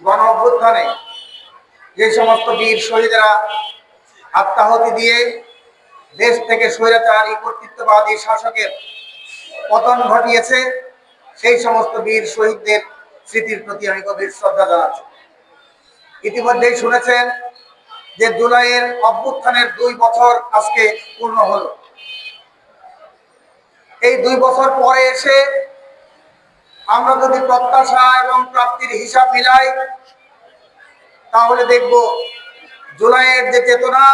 গণ অভ্যুত্থানে যে সমস্ত বীর শহীদরা আত্মাহুতি দিয়ে দেশ থেকে স্বৈরাচারী কর্তৃত্ববাদী শাসকের পতন ঘটিয়েছে, সেই সমস্ত বীর শহীদদের স্মৃতির প্রতি আমি গভীর শ্রদ্ধা জানাচ্ছি। ইতিমধ্যেই শুনেছেন যে জুলাইয়ের অভ্যুত্থানের 2 বছর আজকে পূর্ণ হলো। এই 2 বছর পরে এসে আমরা যদি প্রত্যাশা এবং প্রাপ্তির হিসাব মিলাই, তাহলে দেখব জুলাইয়ের যে চেতনা,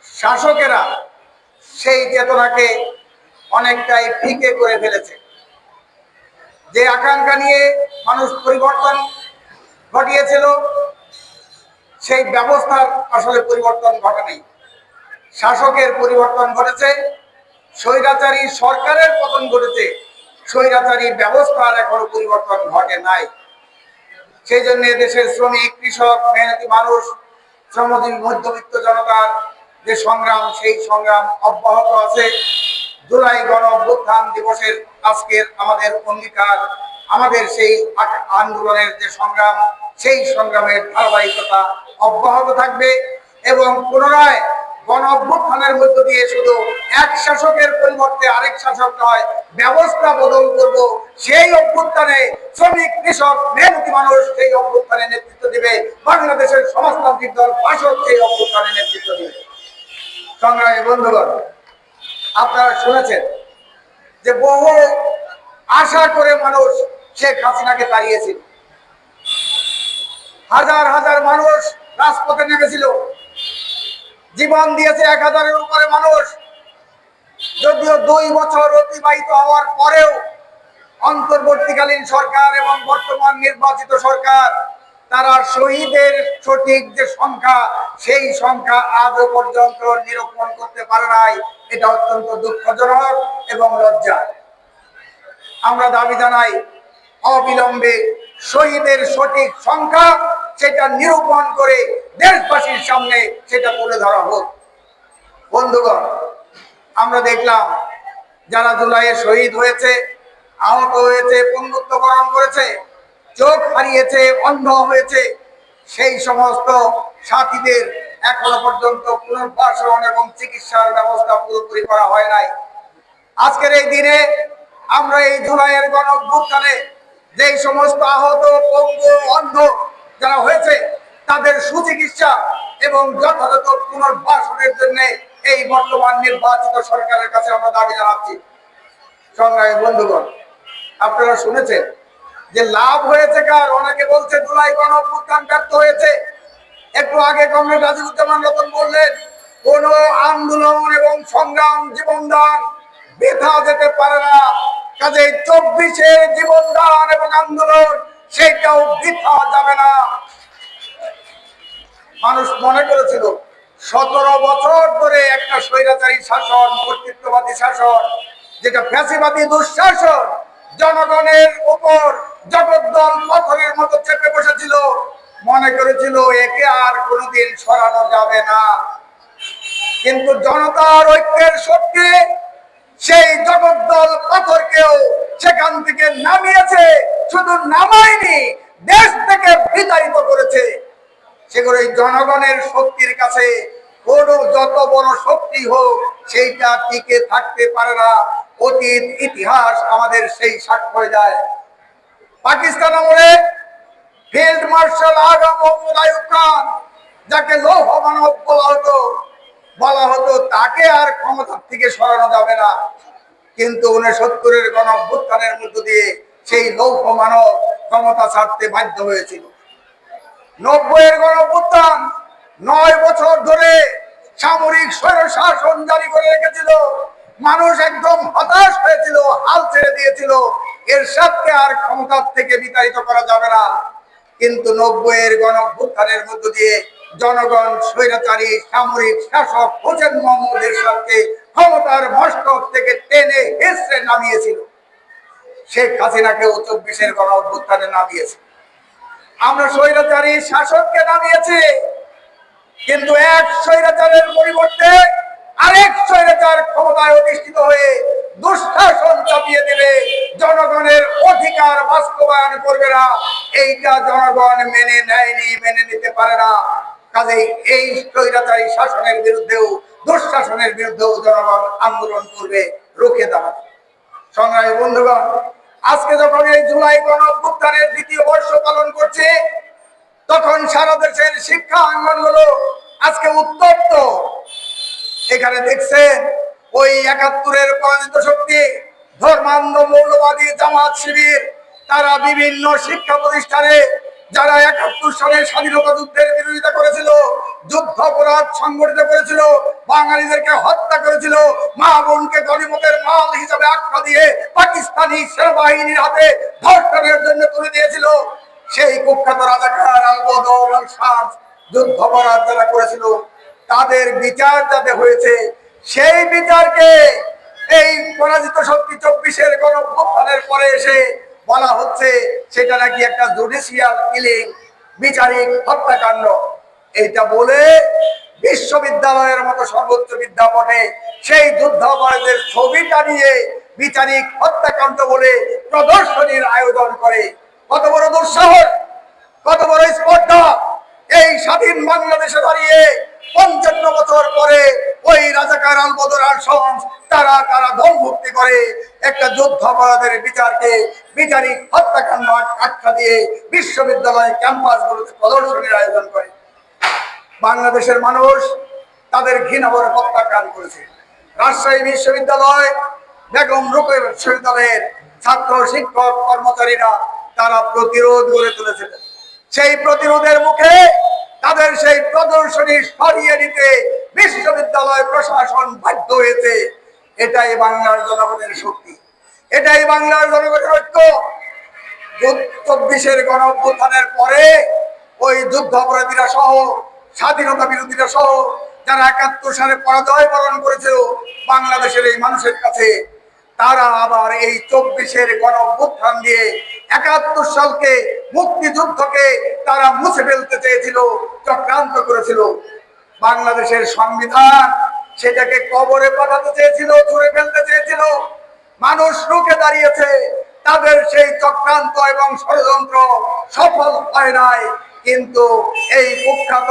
শাসকেরা সেই চেতনাকে অনেকটাই ফিকে করে ফেলেছে। যে আকাঙ্ক্ষা নিয়ে মানুষ পরিবর্তন ঘটিয়েছিল, সেই ব্যবস্থার আসলে পরিবর্তন ঘটেনি। শাসকের পরিবর্তন ঘটেছে, স্বৈরাচারী সরকারের পতন ঘটেছে, স্বৈরাচারী ব্যবস্থার এখনো পরিবর্তন ঘটে নাই। সেই জন্য দেশের শ্রমিক, কৃষক, মেহনতি মানুষ, শ্রমজীবী মধ্যবিত্ত জনতার যে সংগ্রাম, সেই সংগ্রাম অব্যাহত আছে। জুলাই গণ অভ্যুত্থান দিবসের আজকের আমাদের অঙ্গীকার, আমাদের সেই আন্দোলনের যে সংগ্রাম, সেই সংগ্রামের ধারাবাহিকতা অব্যাহত থাকবে এবং পুনরায় গণ অভ্যুত্থানের মধ্য দিয়ে শুধু এক শাসকের পরিবর্তে আরেক শাসক নয়, ব্যবস্থা বদল করব। সেই অভ্যুত্থানে শ্রমিক, কৃষক, মেহনতি মানুষ সেই অভ্যুত্থানে নেতৃত্ব দিবে। বাংলাদেশের সমাজতান্ত্রিক দল বাসদ সেই অভ্যুত্থানে নেতৃত্ব দিবে। সংগ্রামী বন্ধুগণ, আপনারা শুনেছেন যে বহু আশা করে মানুষ শেখ হাসিনাকে তাড়িয়েছিল। হাজার হাজার মানুষ রাজপথে নেমেছিল, জীবন দিয়েছে 1000-এর উপরে মানুষ। যদিও 2 বছর অতিবাহিত হওয়ার পরেও অন্তর্বর্তীকালীন সরকার এবং বর্তমান নির্বাচিত সরকার, তারা শহীদের সঠিক যে সংখ্যা, সেই সংখ্যা আজও পর্যন্ত নিরূপণ করতে পারে নাই। এটা অত্যন্ত দুঃখজনক এবং লজ্জার। আমরা দাবি জানাই, অবিলম্বে শহীদের সঠিক সংখ্যা সেটা নিরূপণ করে দেশবাসীর সামনে সেটা তুলে ধরা হোক। বন্ধুগণ, আমরা দেখলাম যারা জুলাইয়ে শহীদ হয়েছে, আহত হয়েছে, পঙ্গুত্ব বরণ করেছে, চোখ হারিয়েছে, অন্ধ হয়েছে, সেই সমস্ত সাথীদের এখনো পর্যন্ত পুনর্বাসন এবং চিকিৎসার ব্যবস্থা পুরোপুরি করা হয় নাই। আজকের এই দিনে আমরা এই জুলাইয়ের গণ অভ্যুত্থানে যেই সমস্ত আহত, পঙ্গু, অন্ধ যারা হয়েছে, তাদের সুচিকিৎসা এবং যথাযথ পুনর্বাসনের জন্য এই বর্তমান নির্বাচিত সরকারের কাছে আমরা দাবি জানাচ্ছি। সংগ্রামী বন্ধুগণ, আপনারা শুনেছেন যে লাভ হয়েছে কার। অনেকে বলছে জুলাই গণ অভ্যুত্থান ব্যর্থ হয়েছে। একটু আগে কমরেড রাজিউজ্জামান রতন বললেন, কোন আন্দোলন এবং সংগ্রাম, জীবনদান বৃথা যেতে পারে না। কাজে 24-এর জীবনদান এবং আন্দোলন সেটাও বৃথা যাবে না। মানুষ মনে করেছিল 17 বছর ধরে একটা স্বৈরাচারী শাসন, কর্তৃত্ববাদী শাসন, যেটা ফ্যাসিবাদী দুঃশাসন জনগণের উপর জগদ্দল পাথরের মতো চেপে বসেছিল, মনে করেছিল একে আর কোনোদিন সরানো যাবে না। কিন্তু জনতার ঐক্যের শক্তি সেই জগদ্দল পাথরকেও সেখান থেকে নামিয়েছে। শুধু নামায়নি, দেশ থেকে বিতাড়িত করেছে। সেগুলো এই জনগণের শক্তির কাছে কোন যত বড় শক্তি হোক, সেইটা টিকে থাকতে পারে না। অতীত ইতিহাস আমাদের সেই সাক্ষ্য দেয়। পাকিস্তান আমলে ফিল্ড মার্শাল আগা মোহাম্মদ আইয়ুব খান, যাকে লৌহ মানব বলা হতো, তাকে আর ক্ষমতার থেকে সরানো যাবে না। কিন্তু 69-এর গণ অভ্যুত্থানের মধ্য দিয়ে সেই লৌহ মানব ক্ষমতা ছাড়তে বাধ্য হয়েছিল। 90-এর গণ অভ্যুত্থান 9 বছর ধরে সামরিক স্বৈরশাসন জারি করে রেখেছিল। মানুষ একদম হতাশ হয়েছিল, হাল ছেড়ে দিয়েছিল, এরশাদকে আর ক্ষমতার থেকে বিতাড়িত করা যাবে না। কিন্তু 90-এর গণ অভ্যুত্থানের মধ্য দিয়ে জনগণ স্বৈরাচারী সামরিক শাসক হোসেন মোহাম্মদ এরশাদকে ক্ষমতার মস্তক থেকে টেনে হেসড়ে নামিয়েছিল। শেখ হাসিনাকেও 24-এর গণ অভ্যুত্থানে নামিয়েছে। আমরা স্বৈরাচারী শাসককে নামিয়েছি, কিন্তু এক স্বৈরাচারের পরিবর্তে আরেক স্বৈরাচার ক্ষমতায় অধিষ্ঠিত হয়ে দুঃশাসন চাপিয়ে দেবে, জনগণের অধিকার বাস্তবায়ন করবে না, এইটা জনগণ মেনে নেয়নি, মেনে নিতে পারে না। কাজেই এই স্বৈরাচারী শাসনের বিরুদ্ধেও, দুঃশাসনের বিরুদ্ধেও জনগণ আন্দোলন করবে, রুখে দাঁড়াবে। সংগ্রামী বন্ধুগণ, আজকে যখন এই জুলাই গণঅভ্যুত্থানের দ্বিতীয় বর্ষ পালন করছে, তখন সারা দেশের শিক্ষা আঙ্গনগুলো আজকে উত্তপ্ত। এখানে দেখছেন ওই ৭১-এর পরাজিত শক্তি ধর্মান্ধ মৌলবাদী জামাত শিবির, তারা বিভিন্ন শিক্ষা প্রতিষ্ঠানে যারা ৭১ সালের স্বাধীনতা যুদ্ধের বিরোধিতা করেছিল, যুদ্ধ অপরাধ সংগঠিত করেছিল, বাঙালিদেরকে হত্যা করেছিল, মা বোনকে গনিমতের মাল হিসাবে আখ্যা দিয়ে পাকিস্তানি সেনাবাহিনীর হাতে ধর্ষণের জন্য তুলে দিয়েছিল, সেই কুখ্যাত রাজাকার আল বদর আল শামস যুদ্ধ অপরাধ যারা করেছিল, তাদের বিচার যাতে হয়েছে, সেই বিচারকে এই পরাজিত শক্তি ২৪-এর গণঅভ্যুত্থানের পরে এসে বলা হচ্ছে সেটা নাকি একটা জুডিশিয়াল কিলিং, বিচারিক হত্যাকাণ্ড। এইটা বলে বিশ্ববিদ্যালয়ের মতো সর্বোচ্চ বিদ্যাপীঠে সেই যুদ্ধাপরাধের ছবিটা নিয়ে বিচারিক হত্যাকাণ্ড বলে প্রদর্শনীর আয়োজন করে। কত বড় দুঃসাহস, কত বড় স্পর্ধা! এই স্বাধীন বাংলাদেশে দাঁড়িয়ে ৫৫ বছর পরে ওই রাজাকার আল বদর আল শামস তারা ধর্মভক্তি করে একটা যুদ্ধ অপরাধের বিচারকে বিচারিক হত্যাকাণ্ড আখ্যা দিয়ে বিশ্ববিদ্যালয় ক্যাম্পাসগুলোতে প্রদর্শনীর আয়োজন করে। বাংলাদেশের মানুষ তাদের ঘৃণা ভরে হত্যাকাণ্ড করেছে। রাজশাহী বিশ্ববিদ্যালয়, বেগম রোকেয়া বিশ্ববিদ্যালয়ের ছাত্র শিক্ষক কর্মচারীরা তারা প্রতিরোধ গড়ে তুলেছিলেন। সেই প্রতিরোধের মুখে তাদের সেই প্রদর্শনী সরিয়ে নিতে বিশ্ববিদ্যালয় প্রশাসন বাধ্য হয়েছে। এটাই বাংলার জনগণের শক্তি, এটাই বাংলার জনগণের ঐক্য। ২৪-এর গণঅভ্যুত্থানের পরে ওই যুদ্ধ অপরাধীরা সহ, স্বাধীনতা বিরোধীরা সহ যারা ৭১ সালে পরাজয় বরণ করেছিল বাংলাদেশের এই মানুষের কাছে, তারা আবার এই ২৪-এর গণঅভ্যুত্থান দিয়ে ৭১ সালকে, মুক্তিযুদ্ধকে তারা মুছে ফেলতে চেয়েছিল, চক্রান্ত করেছিল। বাংলাদেশের সংবিধান সেটাকে কবরে পাঠাতে চেয়েছিল, ছুঁড়ে ফেলতে চেয়েছিল। মানুষ রুখে দাঁড়িয়েছে, তাদের সেই চক্রান্ত এবং ষড়যন্ত্র সফল হয় নাই। কিন্তু এই কুখ্যাত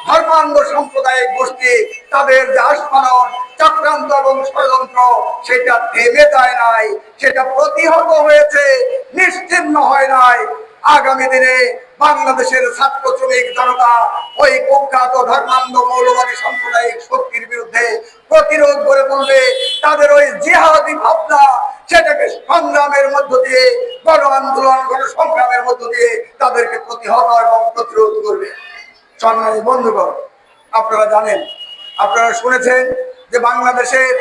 ধর্মান্ধ সাম্প্রদায়িক গোষ্ঠী তাদের যে আস্ফালন, চক্রান্ত এবং ষড়যন্ত্র, সেটা থেমে যায় নাই, সেটা প্রতিহত হয়েছে, নিশ্চিহ্ন হয় নাই। আগামী দিনে বাংলাদেশের ছাত্র শ্রমিক জনতা ওই কুখ্যাত ধর্মান্ধ মৌলবাদী সাম্প্রদায়িক শক্তির বিরুদ্ধে প্রতিরোধ গড়ে তুলবে। তাদের ওই জিহাদি ভাবনা সেটাকে সংগ্রামের মধ্য দিয়ে, গণ আন্দোলন, গণ সংগ্রামের মধ্য দিয়ে তাদেরকে প্রতিহত এবং প্রতিরোধ করবে। সংগ্রামী বন্ধুগণ, আপনারা জানেন, আপনারা শুনেছেন যে বাংলাদেশের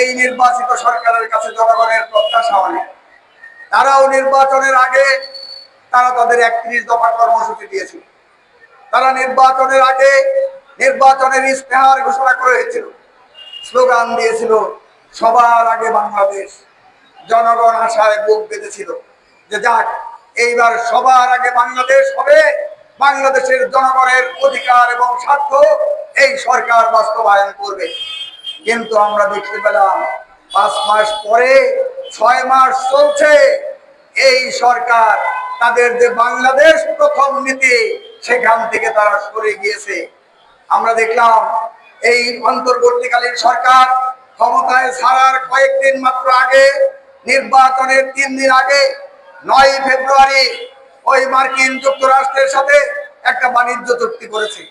এই নির্বাচিত সরকারের কাছে জনগণের প্রত্যাশা অনেক। তারাও নির্বাচনের আগে তারা তাদের ৩১ দফা কর্মসূচি দিয়েছিল। তারা নির্বাচনের আগে নির্বাচনের ইস্তেহার ঘোষণা করেছিল, স্লোগান দিয়েছিল, সবার আগে বাংলাদেশ। জনগণ আশায় বুক বেঁধেছিল যে যাক, এইবার সবার আগে বাংলাদেশ হবে, বাংলাদেশের জনগণের অধিকার এবং স্বার্থ এই সরকার বাস্তবায়ন করবে। কিন্তু আমরা দেখতে পেলাম ৫ মাস পরে, ৬ মাস চলছে, এই সরকার তাদের যে বাংলাদেশ প্রথম নীতি সেখান থেকে তারা সরে গিয়েছে। আমরা দেখলাম এই অন্তর্বর্তীকালীন সরকার ক্ষমতায় ছাড়ার কয়েকদিন মাত্র আগে, নির্বাচনের ৩ দিন আগে ৯ ফেব্রুয়ারি ওই মার্কিন যুক্তরাষ্ট্রের সাথে একটা বাণিজ্য চুক্তি করেছে,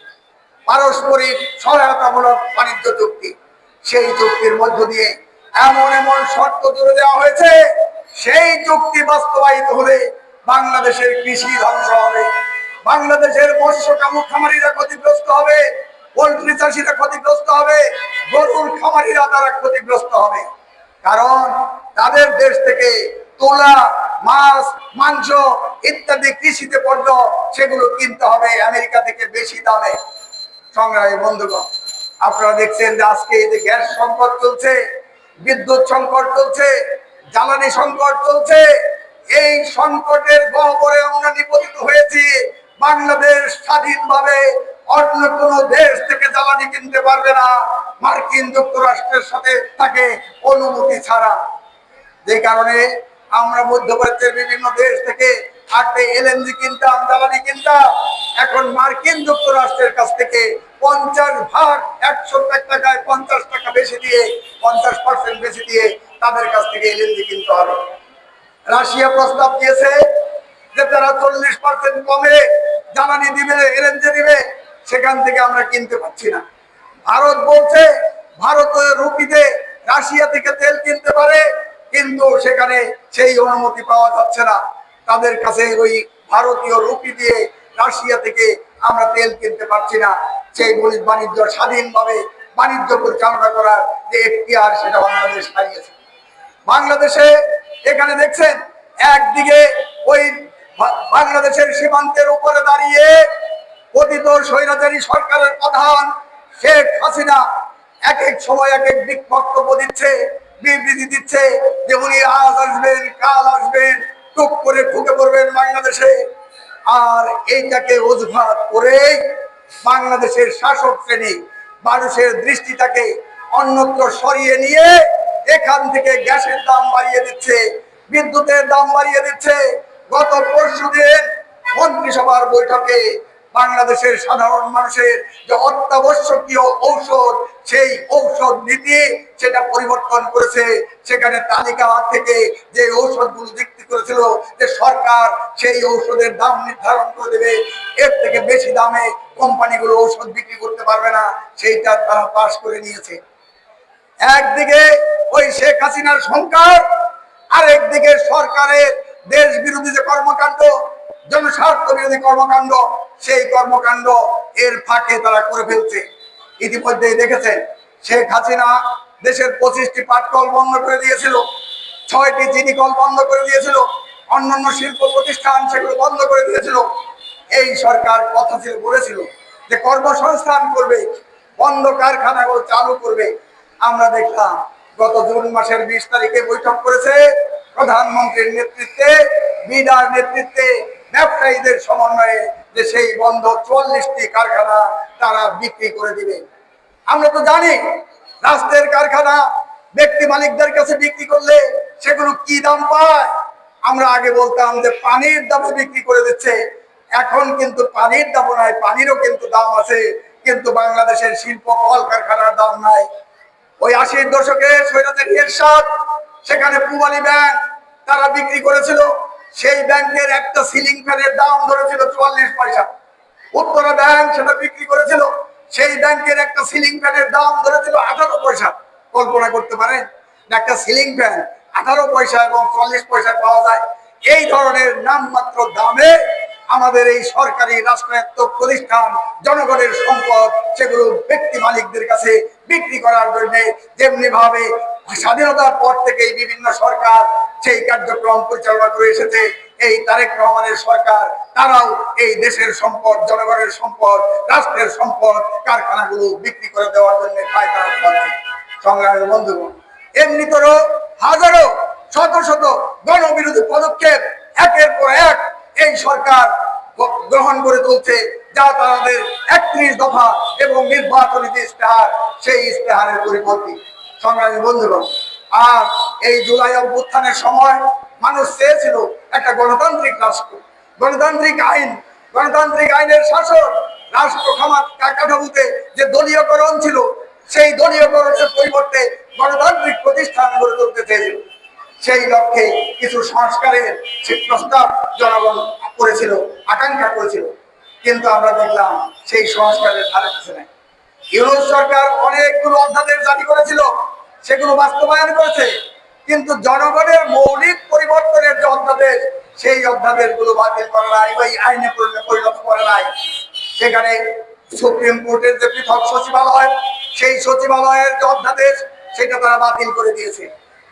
পারস্পরিক সহায়তামূলক বাণিজ্য চুক্তি। সেই চুক্তির মধ্য দিয়ে এমন এমন শর্ত জুড়ে দেওয়া হয়েছে, সেই চুক্তি বাস্তবায়িত হলে বাংলাদেশের কৃষি ধ্বংস হবে, বাংলাদেশের মৎস্য খামারিরা ক্ষতিগ্রস্ত হবে, পোল্ট্রি চাষিরা ক্ষতিগ্রস্ত হবে, গরুর খামারিরা তারা ক্ষতিগ্রস্ত হবে। কারণ তাদের দেশ থেকে তুলা, মাছ, মাংস ইত্যাদি কৃষিতে পণ্য সেগুলো কিনতে হবে আমেরিকা থেকে বেশি দামে। সংগ্রামী বন্ধুগণ, আপনারা দেখছেন যে আজকে এই যে গ্যাস সংকট চলছে, বিদ্যুৎ সংকট চলছে, জ্বালানি সংকট চলছে, এই সংকটের গহ্বরে আমরা নিপতিত হয়েছি। বাংলাদেশ স্বাধীনভাবে অন্য কোন দেশ থেকে জ্বালানি কিনতে পারবে না মার্কিন যুক্তরাষ্ট্রের সাথে তাকে অনুমতি ছাড়া। যে কারণে আমরা মধ্যপ্রাচ্যের বিভিন্ন দেশ থেকে আটে এলএনজি কিনতাম, জ্বালানি কিনতাম, এখন মার্কিন যুক্তরাষ্ট্রের কাছ থেকে 50 ভাগ 100 টাকায় 50 টাকা বেশি দিয়ে 50% বেশি দিয়ে তাদের কাছ থেকে এলএনজি কিনতে হবে। রাশিয়া প্রস্তাব দিয়েছে যে তারা 40% কমে জ্বালানি দিবে, এলএনজি দিবে, সেখান থেকে আমরা কিনতে পারছি না। ভারত বলছে ভারতের রুপিতে রাশিয়া থেকে তেল কিনতে পারে, কিন্তু সেখানে সেই অনুমতি পাওয়া যাচ্ছে না। তাদের কাছে ওই ভারতীয় রুপি দিয়ে রাশিয়া থেকে আমরা তেল কিনতে পারছি না। সেই বাণিজ্য স্বাধীনভাবে বাণিজ্য পরিচালনা করার যে এখতিয়ার, সেটা বাংলাদেশ হারিয়েছে। বাংলাদেশে এখানে দেখছেন একদিকে ওই বাংলাদেশের সীমান্তের উপরে দাঁড়িয়ে পতিত স্বৈরাচারী সরকারের প্রধান শেখ হাসিনা এক এক সময় এক এক দিক বক্তব্য দিচ্ছে, বিবৃতি দিচ্ছে যে উনি আজ আসবেন, কাল আসবেন, টুক করে ঢুকে পড়বেন বাংলাদেশে। আর এইটাকে অজুহাত করে বাংলাদেশের শাসক শ্রেণী মানুষের দৃষ্টিটাকে অন্যত্র সরিয়ে নিয়ে এখান থেকে গ্যাসের দাম বাড়িয়ে দিচ্ছে, বিদ্যুতের দাম বাড়িয়ে দিচ্ছে। গত পরশুদিন মন্ত্রিসভার বৈঠকে বাংলাদেশের সাধারণ মানুষের যে অত্যাবশ্যকীয় ঔষধ, সেই ঔষধ নীতি সেটা পরিবর্তন করেছে। সেখানে তালিকা থেকে যে ঔষধগুলো বিক্রি করেছিল যে সরকার সেই ঔষধের দাম নির্ধারণ করে দেবে, এর থেকে বেশি দামে কোম্পানিগুলো ঔষধ বিক্রি করতে পারবে না, সেইটা তারা পাশ করে নিয়েছে। একদিকে ওই শেখ হাসিনার সংকট, আরেকদিকে সরকারের দেশ বিরোধী যে কর্মকাণ্ড, জনস্বার্থ বিরোধী কর্মকাণ্ড, সেই কর্মকাণ্ড এর ফাঁকে তারা করে ফেলছে। ইতিমধ্যেই দেখেছেন শেখ হাসিনা দেশের 25টি পাটকল বন্ধ করে দিয়েছিল, 6টি চিনি কল বন্ধ করে দিয়েছিল, অন্যান্য শিল্প প্রতিষ্ঠান সেগুলো বন্ধ করে দিয়েছিল। এই সরকার কথা ছিল, বলেছিল যে কর্মসংস্থান করবে, বন্ধ কারখানাগুলো চালু করবে। আমরা দেখলাম গত জুন মাসের 20 তারিখে বৈঠক করেছে প্রধানমন্ত্রীর নেতৃত্বে, বিডার নেতৃত্বে, ব্যবসায়ীদের সমন্বয়ে, যে সেই বন্ধ 44টি কারখানা তারা বিক্রি করে দিবে। আমরা তো জানি রাষ্ট্রের কারখানা ব্যক্তি মালিকদের কাছে বিক্রি করলে সেগুলো কি দাম পায়। আমরা আগে বলতাম যে পানির দামে বিক্রি করে দিচ্ছে, এখন কিন্তু পানির দাম নাই, পানিরও কিন্তু দাম আছে, কিন্তু বাংলাদেশের শিল্প কল কারখানার দাম নাই। ওই 80-র দশকে স্বৈরাচারী এরশাদ সেখানে পূবালী ব্যাংক তারা বিক্রি করেছিল, সেই ব্যাংকের একটা সিলিং ফ্যানের দাম ধরেছিল 44 পয়সা। উত্তরা ব্যাংক সেটা বিক্রি করেছিল, সেই ব্যাংকের একটা সিলিং ফ্যানের দাম ধরেছিল 18 পয়সা। কল্পনা করতে পারেন একটা সিলিং ফ্যান 18 পয়সা এবং 40 পয়সায় পাওয়া যায়। এই ধরনের নামমাত্র দামে আমাদের এই সরকারি রাষ্ট্রায়ত্ত প্রতিষ্ঠান জনগণের সম্পদ সেগুলো ব্যক্তি মালিকদের কাছে বিক্রি করার জন্য যেমনি ভাবে স্বাধীনতার পর থেকেই বিভিন্ন সরকার সেই কার্যক্রম পরিচালনা করে এসেছে, এই তারেক রহমানের সরকার তারাও এই দেশের সম্পদ, জনগণের সম্পদ, রাষ্ট্রের সম্পদ কারখানাগুলো বিক্রি করে দেওয়ার জন্য পায়তারা করছে। সংগ্রামের বন্ধুগণ, এমনিতরও হাজারো শত শত গণবিরোধী পদক্ষেপ একের পর এক এই সরকার গ্রহণ করে তুলছে, যা তাদের 31 দফা এবং নির্বাচনী যে ইশতেহার, সেই ইশতেহারের পরিপন্থী। সংগ্রামী বন্ধুগণ, আর এই জুলাই অভ্যুত্থানের সময় মানুষ চেয়েছিল একটা গণতান্ত্রিক রাষ্ট্র, গণতান্ত্রিক আইন, গণতান্ত্রিক আইনের শাসন। রাষ্ট্র কাঠামোতে যে দলীয়করণ ছিল, সেই দলীয়করণের পরিবর্তে গণতান্ত্রিক প্রতিষ্ঠান গড়ে তুলতে চেয়েছিল। সেই লক্ষ্যে কিছু সংস্কারের প্রস্তাব জনগণ করেছিল, আকাঙ্ক্ষা করেছিল, কিন্তু আমরা দেখলাম সেই সংস্কারের ধারে কাছে নাই। ইউনূস সরকার অনেকগুলো অধ্যাদেশ জারি করেছিল, সেগুলো বাস্তবায়ন করেছে, কিন্তু জনগণের মৌলিক পরিবর্তনের যে অধ্যাদেশ, সেই অধ্যাদেশগুলো বাতিল করা নাই, ওই আইনে পরিণত করে নাই। সেখানে সুপ্রিম কোর্টের যে পৃথক সচিবালয়, সেই সচিবালয়ের যে অধ্যাদেশ সেটা তারা বাতিল করে দিয়েছে।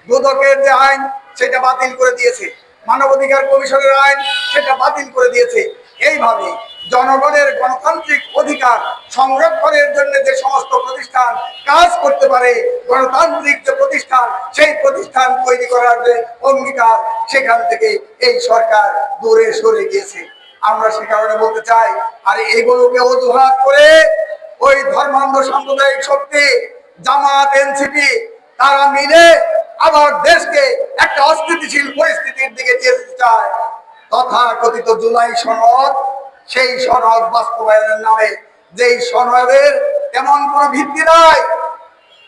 দুদকের যে আইন সেটা বাতিল করে দিয়েছে, মানবাধিকার কমিশনের আইন সেটা বাতিল করে দিয়েছে। এইভাবে জনগণের গণতান্ত্রিক অধিকার সংরক্ষণের জন্য যে সমস্ত প্রতিষ্ঠান কাজ করতে পারে, গণতান্ত্রিক যে প্রতিষ্ঠান, সেই প্রতিষ্ঠান তৈরি করার যে অঙ্গীকার, সেখান থেকে এই সরকার দূরে সরে গিয়েছে। আমরা সে কারণে বলতে চাই, আর এগুলোকে অজুহাত করে ওই ধর্মান্ধ সাম্প্রদায়িক শক্তি জামাত, এনসিপি তারা মিলে আবার দেশকে একটা অস্থিতিশীল পরিস্থিতির দিকে নিয়ে যেতে চায়। তথাকথিত জুলাই সনদ, সেই সনদ বাস্তবায়নের নামে যেই সনদের তেমন কোনো ভিত্তি নাই,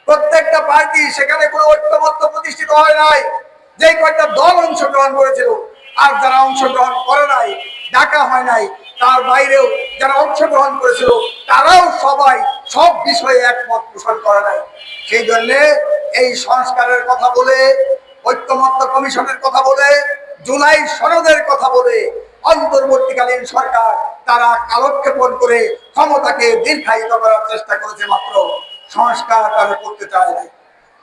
প্রত্যেকটা পার্টি সেখানে কোনো ঐক্যমত্য প্রতিষ্ঠিত হয় নাই। যে কয়েকটা দল অংশগ্রহণ করেছিল আর যারা অংশগ্রহণ করে নাই, ডাকা হয় নাই, তার বাইরেও যারা অংশগ্রহণ করেছিল তারাও সবাই সব বিষয়ে একমত পোষণ করে নাই। সেই জন্য এই সংস্কারের কথা বলে, ঐক্যমত্য কমিশনের কথা বলে, জুলাই সনদের কথা বলে অন্তর্বর্তীকালীন সরকার তারা কালক্ষেপণ করে ক্ষমতাকে দীর্ঘায়িত করার চেষ্টা করেছে, মাত্র সংস্কার তারা করতে চায় নাই।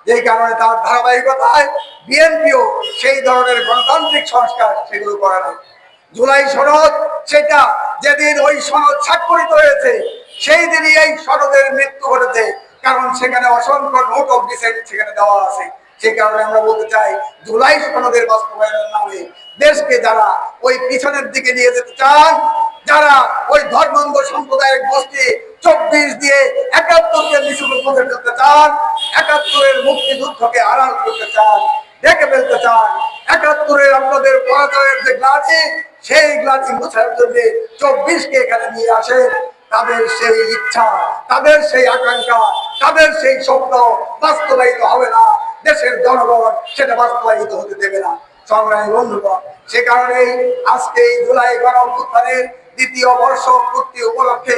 যেই কারণে তার ধারাবাহিকতায় বিএনপিও সেই ধরনের গণতান্ত্রিক সংস্কার সেগুলো করে নাই। জুলাই সনদ, সেটা যেদিন ওই সনদ স্বাক্ষরিত হয়েছে সেই দিনই এই সনদের মৃত্যু ঘটেছে, কারণ সেখানে অসংখ্য নোট অফ ডিসেন্ট সেখানে দেওয়া আছে। সেই কারণে আমরা বলতে চাই, জুলাই সনদের বাস্তবায়নের নামে দেশকে যারা ওই পিছনের দিকে নিয়ে যেতে চান, যারা ওই ধর্মান্ধ সম্প্রদায়ের গোষ্ঠী 24 দিয়ে 71কে নিষিদ্ধ করে ফেলতে চান, 71-এর মুক্তিযুদ্ধকে আড়াল করতে চান, দেখে ফেলতে চান, 71-এর আপনাদের পরাজয়ের যে গ্লানি, সেই গ্লানি মোছার জন্য 24কে এখানে নিয়ে আসে। তাদের সেই ইচ্ছা, তাদের সেই আকাঙ্ক্ষা, তাদের সেই স্বপ্ন বাস্তবায়িত হবে না। দেশের জনগণ সেটা বাস্তবায়িত হতে দেবে না। সংগ্রামী বন্ধুগণ, সে কারণেই আজকে এই জুলাই গণঅভ্যুত্থানের দ্বিতীয় বর্ষ পূর্তি উপলক্ষে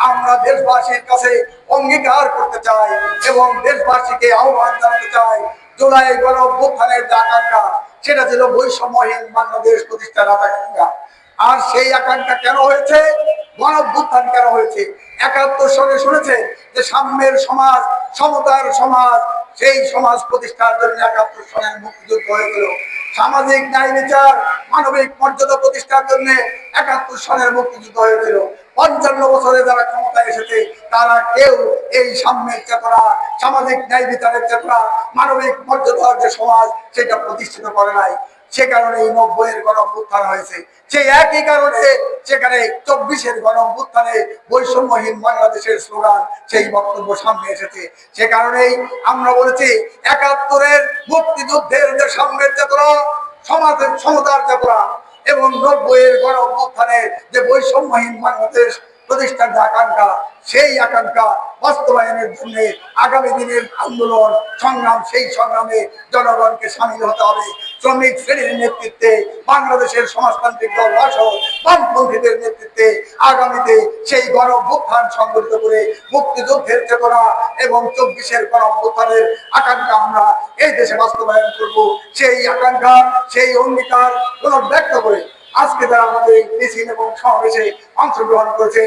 আমরা দেশবাসীর কাছে অঙ্গীকার করতে চাই এবং দেশবাসীকে আহ্বান জানাতে চাই, জুলাই গণঅভ্যুত্থানের যে আকাঙ্ক্ষা, সেটা ছিল বৈষম্যহীন বাংলাদেশ প্রতিষ্ঠার আকাঙ্ক্ষা। আর সেই আকাঙ্ক্ষা কেন হয়েছে, গণঅভ্যুত্থান কেন হয়েছে? 71 সনে শুনেছে যে সাম্যের সমাজ, সমতার সমাজ, সেই সমাজ প্রতিষ্ঠার জন্য 71 সনের মুক্তিযুদ্ধ হয়েছিল। সামাজিক ন্যায় বিচার, মানবিক মর্যাদা প্রতিষ্ঠার জন্য 71 সনের মুক্তিযুদ্ধ হয়েছিল। 55 বছরে যারা ক্ষমতায় এসেছে তারা কেউ এই সাম্যের চেতনা, সামাজিক ন্যায় বিচারের চেতনা, মানবিক মর্যাদার যে সমাজ, সেটা প্রতিষ্ঠিত করে নাই। সে কারণে এই 90-এর গণঅভ্যুত্থান হয়েছে। সেই একই কারণে সেখানে 24-এর গণঅভ্যুত্থানে বৈষম্যহীন বাংলাদেশের স্লোগান, সেই বক্তব্য সামনে এসেছে। সে কারণেই আমরা বলেছি, 71-এর মুক্তিযুদ্ধের যে সাম্যের চেতনা, সমাজের সমতার চেতনা এবং 90-এর গণঅভ্যুত্থানের যে বৈষম্যহীন বাংলাদেশ প্রতিষ্ঠার যে আকাঙ্ক্ষা, সেই আকাঙ্ক্ষা বাস্তবায়নের জন্য আগামী দিনের আন্দোলন সংগ্রাম, সেই সংগ্রামে জনগণকে সামিল হতে হবে। শ্রমিক শ্রেণীর নেতৃত্বে, বাংলাদেশের সমাজতান্ত্রিক দল রাসদ, বামপন্থীদের নেতৃত্বে আগামীতে সেই গণঅভ্যুত্থান সংগঠিত করে মুক্তিযুদ্ধের চেতনা এবং 24-এর গণঅভ্যুত্থানের আকাঙ্ক্ষা আমরা এই দেশে বাস্তবায়ন করব। সেই আকাঙ্ক্ষা, সেই অঙ্গীকার পুনর্ব্যক্ত করে আজকে যারা আমাদের মিছিল এবং সমাবেশে অংশগ্রহণ করেছে